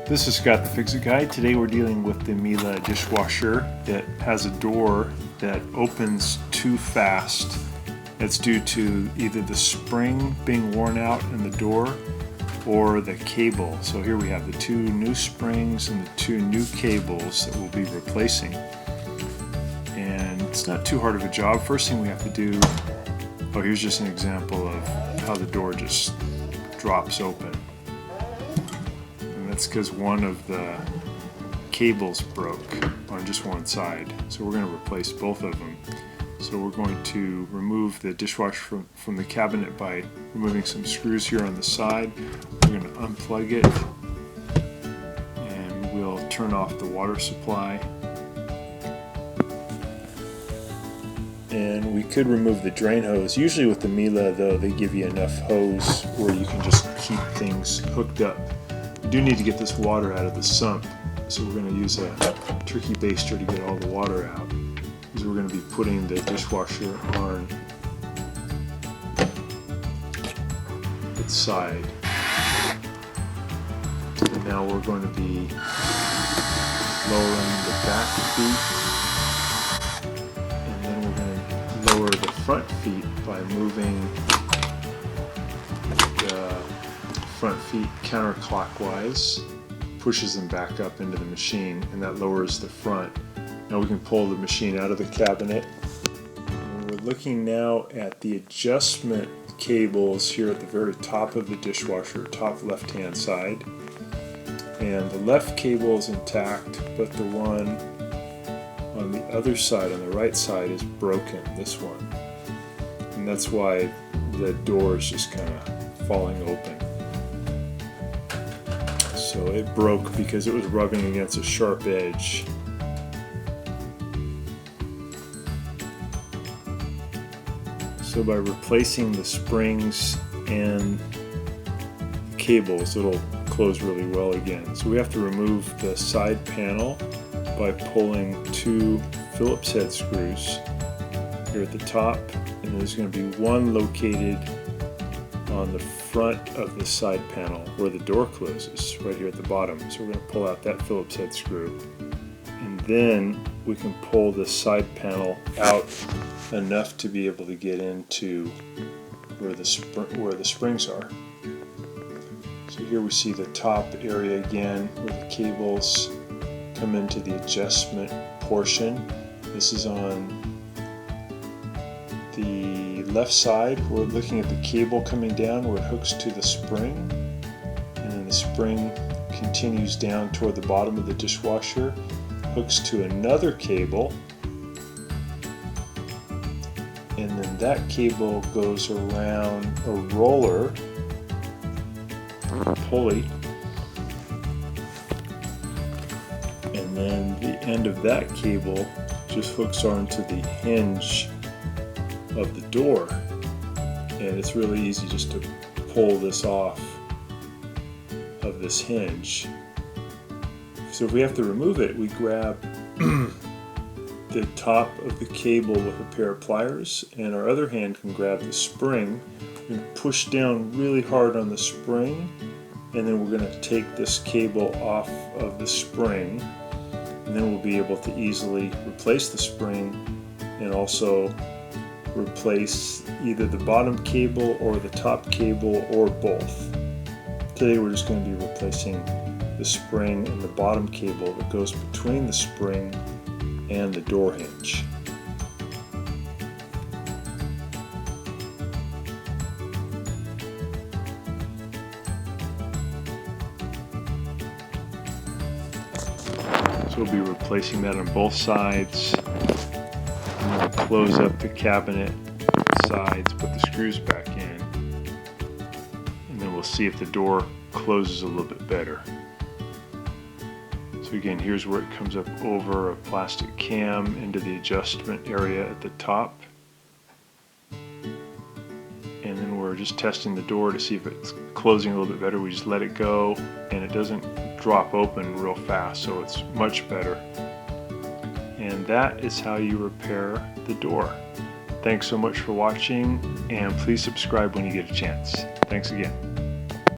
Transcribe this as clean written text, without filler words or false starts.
This is Scott the Fix-It Guy. Today we're dealing with the Miele Dishwasher that has a door that opens too fast. It's due to either the spring being worn out in the door or the cable. So here we have the two new springs and the two new cables that we'll be replacing. And it's not too hard of a job. First thing we have to do, here's just an example of how the door just drops open. That's because one of the cables broke on just one side. So we're going to replace both of them. So we're going to remove the dishwasher from the cabinet by removing some screws here on the side. We're going to unplug it and we'll turn off the water supply. And we could remove the drain hose. Usually with the Miele though, they give you enough hose where you can just keep things hooked up. We do need to get this water out of the sump, so we're going to use a turkey baster to get all the water out, because we're going to be putting the dishwasher on its side. And now we're going to be lowering the back feet, and then we're going to lower the front feet by moving the front feet counterclockwise, pushes them back up into the machine, and that lowers the front. Now we can pull the machine out of the cabinet. And we're looking now at the adjustment cables here at the very top of the dishwasher, top left hand side. And the left cable is intact, but the one on the other side, on the right side, is broken, this one. And that's why the door is just kind of falling open. So it broke because it was rubbing against a sharp edge. So by replacing the springs and the cables, it'll close really well again. So we have to remove the side panel by pulling two Phillips head screws here at the top, and there's going to be one located on the front of the side panel where the door closes, right here at the bottom. So we're going to pull out that Phillips head screw, and then we can pull the side panel out enough to be able to get into where the springs are. So here we see the top area again where the cables come into the adjustment portion. This is on the left side. We're looking at the cable coming down where it hooks to the spring, and then the spring continues down toward the bottom of the dishwasher, hooks to another cable, and then that cable goes around a roller, a pulley, and then the end of that cable just hooks onto the hinge of the door, and it's really easy just to pull this off of this hinge. So if we have to remove it, we grab the top of the cable with a pair of pliers, and our other hand can grab the spring and push down really hard on the spring, and then we're going to take this cable off of the spring, and then we'll be able to easily replace the spring and also replace either the bottom cable or the top cable or both. Today we're just going to be replacing the spring and the bottom cable that goes between the spring and the door hinge. So we'll be replacing that on both sides. And we'll close up the cabinet sides, put the screws back in, and then we'll see if the door closes a little bit better. So again, here's where it comes up over a plastic cam into the adjustment area at the top. And then we're just testing the door to see if it's closing a little bit better. We just let it go, and it doesn't drop open real fast, so it's much better. And that is how you repair the door. Thanks so much for watching, and please subscribe when you get a chance. Thanks again.